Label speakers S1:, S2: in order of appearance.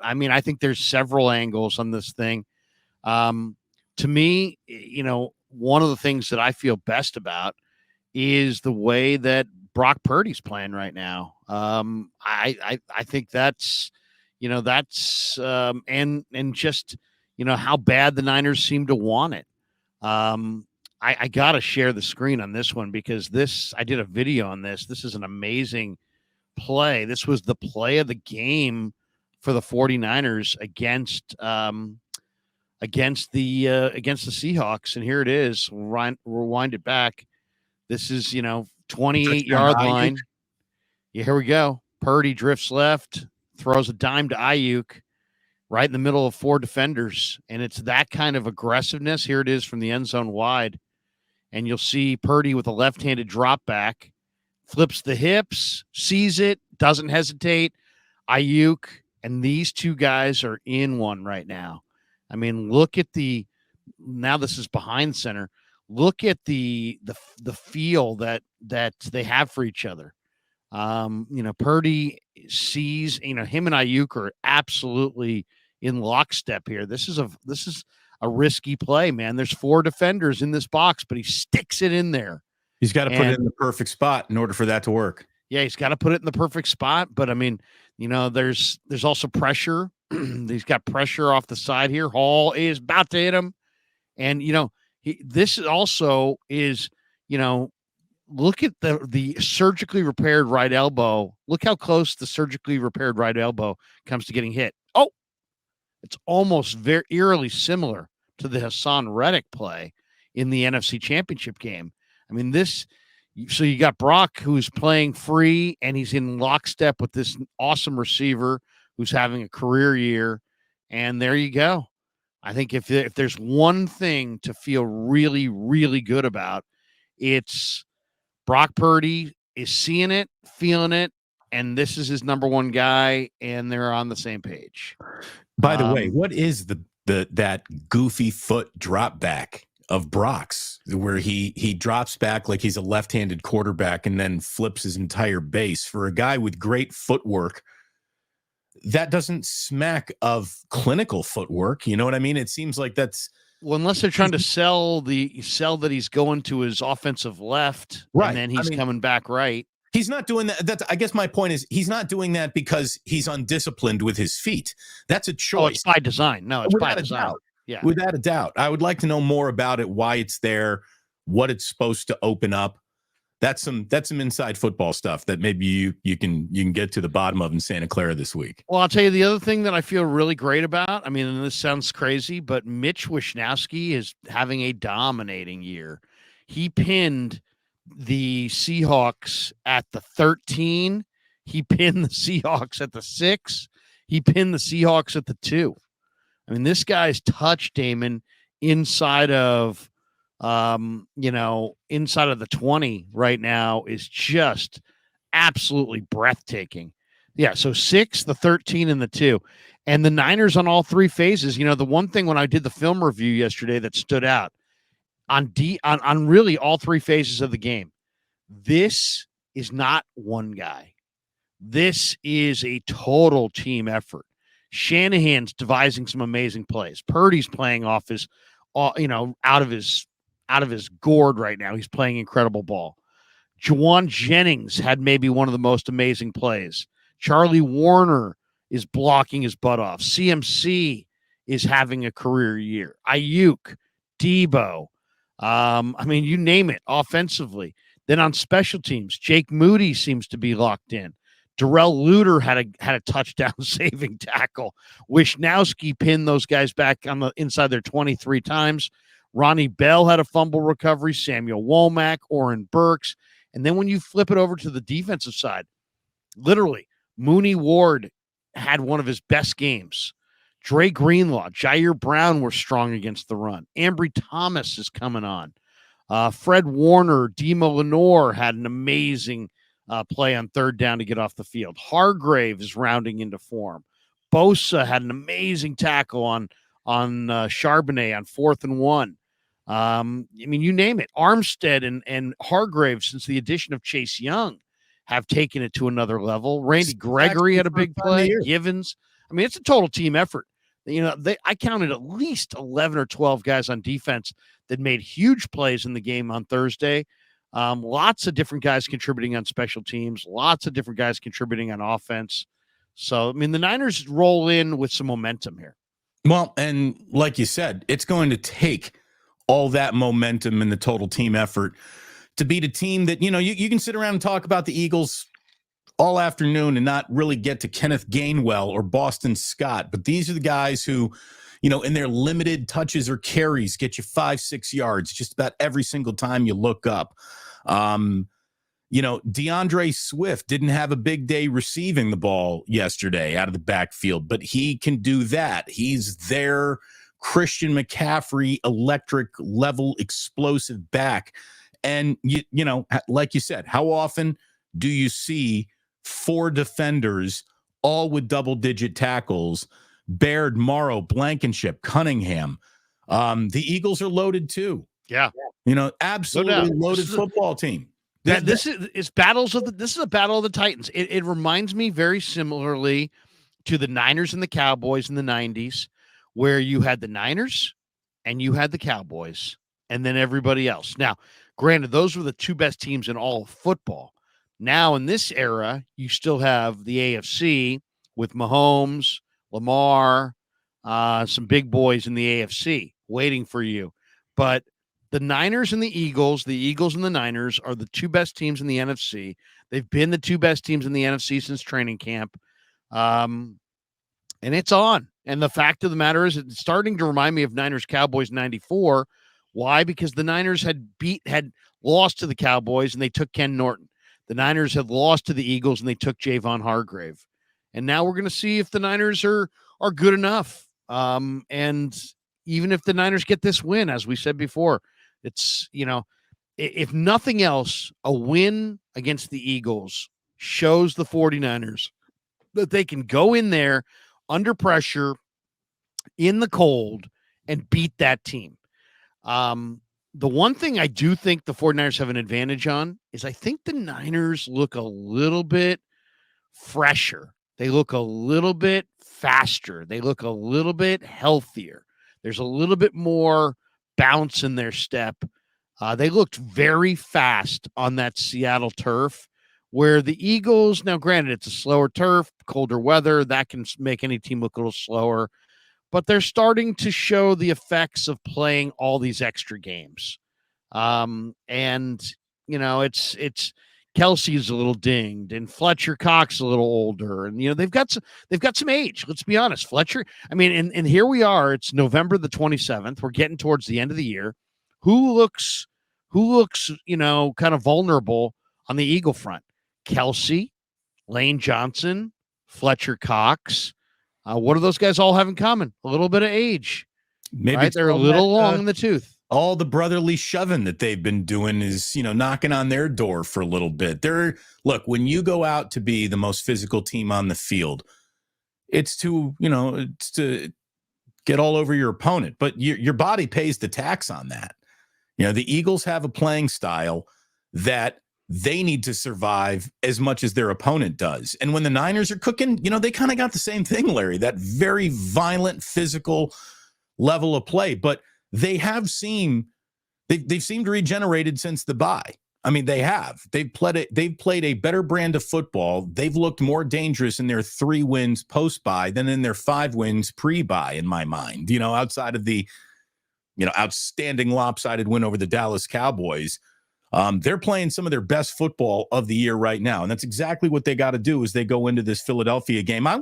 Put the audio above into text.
S1: I mean, I think there's several angles on this thing. To me, one of the things that I feel best about is the way that Brock Purdy's playing right now. I think and just how bad the Niners seem to want it. I gotta share the screen on this one because I did a video on this. This is an amazing play. This was the play of the game for the 49ers against the Seahawks. And here it is. Rewind it back. This is 28-yard line. Yeah, here we go. Purdy drifts left, throws a dime to Ayuk right in the middle of 4 defenders. And it's that kind of aggressiveness. Here it is from the end zone wide. And you'll see Purdy with a left-handed drop back, flips the hips, sees it, doesn't hesitate. Ayuk and these two guys are in one right now. I mean, look at now this is behind center. Look at the feel that they have for each other. Purdy sees, him and Ayuk are absolutely in lockstep here. This is a risky play, man. There's 4 defenders in this box, but he sticks it in there.
S2: He's got to put it in the perfect spot in order for that to work.
S1: Yeah, he's got to put it in the perfect spot. But I mean, there's also pressure. He's got pressure off the side here. Hall is about to hit him. And, this also is, look at the surgically repaired right elbow. Look how close the surgically repaired right elbow comes to getting hit. Oh, it's almost very eerily similar to the Hassan Reddick play in the NFC Championship game. I mean, so you got Brock who's playing free and he's in lockstep with this awesome receiver who's having a career year. And there you go. I think if there's one thing to feel really, really good about, it's Brock Purdy is seeing it, feeling it, and this is his number one guy, and they're on the same page.
S2: By the way, what is that goofy foot drop back of Brock's where he drops back like he's a left-handed quarterback and then flips his entire base? For a guy with great footwork, that doesn't smack of clinical footwork. You know what I mean? It seems like that's
S1: unless they're trying to sell that he's going to his offensive left, right, and then he's coming back right.
S2: He's not doing that. I guess my point is he's not doing that because he's undisciplined with his feet. That's a choice.
S1: Oh, it's by design. No, it's by design. Yeah,
S2: without a doubt. I would like to know more about it, why it's there, what it's supposed to open up. That's some inside football stuff that maybe you can get to the bottom of in Santa Clara this week.
S1: Well, I'll tell you the other thing that I feel really great about. I mean, and this sounds crazy, but Mitch Wishnowsky is having a dominating year. He pinned the Seahawks at the 13. He pinned the Seahawks at the 6. He pinned the Seahawks at the 2. I mean, this guy's touch, Damon, inside of inside of the 20 right now is just absolutely breathtaking. Yeah, so 6, the 13, and the 2. And the Niners on all 3 phases. The one thing when I did the film review yesterday that stood out on really all 3 phases of the game, this is not one guy. This is a total team effort. Shanahan's devising some amazing plays. Purdy's playing off his, out of his gourd right now. He's playing incredible ball. Juwan Jennings had maybe one of the most amazing plays. Charlie Warner is blocking his butt off. CMC is having a career year. Ayuk, Debo. You name it offensively. Then on special teams, Jake Moody seems to be locked in. Darrell Luter had a touchdown saving tackle. Wishnowsky pinned those guys back on the inside their 23 times. Ronnie Bell had a fumble recovery. Samuel Womack, Oren Burks. And then when you flip it over to the defensive side, literally, Mooney Ward had one of his best games. Dre Greenlaw, Jair Brown were strong against the run. Ambry Thomas is coming on. Fred Warner, Demo Lenore had an amazing play on 3rd down to get off the field. Hargrave is rounding into form. Bosa had an amazing tackle on Charbonnet on 4th and 1. You name it. Armstead and Hargrave, since the addition of Chase Young, have taken it to another level. Randy Gregory had a big play. Givens. I mean, it's a total team effort. I counted at least 11 or 12 guys on defense that made huge plays in the game on Thursday. Lots of different guys contributing on special teams, lots of different guys contributing on offense. So, I mean, the Niners roll in with some momentum here.
S2: Well, and like you said, it's going to take all that momentum and the total team effort to beat a team that, you can sit around and talk about the Eagles all afternoon and not really get to Kenneth Gainwell or Boston Scott. But these are the guys who, in their limited touches or carries, get you 5-6 yards just about every single time you look up. DeAndre Swift didn't have a big day receiving the ball yesterday out of the backfield, but he can do that. He's their Christian McCaffrey electric level explosive back. And, like you said, how often do you see 4 defenders all with double-digit tackles? Baird, Morrow, Blankenship, Cunningham. The Eagles are loaded too.
S1: Yeah.
S2: Absolutely loaded football team.
S1: This is a battle of the Titans. It reminds me very similarly to the Niners and the Cowboys in the 90s, where you had the Niners and you had the Cowboys and then everybody else. Now, granted, those were the 2 best teams in all of football. Now, in this era, you still have the AFC with Mahomes, Lamar, some big boys in the AFC waiting for you. But the Niners and the Eagles and the Niners are the 2 best teams in the NFC. They've been the 2 best teams in the NFC since training camp. And it's on. And the fact of the matter is it's starting to remind me of Niners Cowboys 94. Why? Because the Niners had lost to the Cowboys and they took Ken Norton. The Niners had lost to the Eagles and they took Javon Hargrave. And now we're going to see if the Niners are good enough. And even if the Niners get this win, as we said before, it's, if nothing else, a win against the Eagles shows the 49ers that they can go in there under pressure in the cold and beat that team. The one thing I do think the 49ers have an advantage on is I think the Niners look a little bit fresher. They look a little bit faster. They look a little bit healthier. There's a little bit more bounce in their step. They looked very fast on that Seattle turf, where the Eagles, now granted, it's a slower turf, colder weather, that can make any team look a little slower, but they're starting to show the effects of playing all these extra games. It's Kelsey's a little dinged and Fletcher Cox a little older. And, they've got some age. Let's be honest. Fletcher, and here we are. It's November the 27th. We're getting towards the end of the year. Who looks, kind of vulnerable on the Eagle front? Kelsey, Lane Johnson, Fletcher Cox. What do those guys all have in common? A little bit of age.
S2: Maybe
S1: right? They're a little long in the tooth.
S2: All the brotherly shoving that they've been doing is, knocking on their door for a little bit. Look, when you go out to be the most physical team on the field, it's to get all over your opponent, but your body pays the tax on that. The Eagles have a playing style that they need to survive as much as their opponent does. And when the Niners are cooking, they kind of got the same thing, Larry, that very violent, physical level of play, but they've seemed regenerated since the bye. They have. They've played a better brand of football. They've looked more dangerous in their 3 wins post-bye than in their 5 wins pre-bye, in my mind. Outside of the, outstanding lopsided win over the Dallas Cowboys, they're playing some of their best football of the year right now. And that's exactly what they got to do as they go into this Philadelphia game. I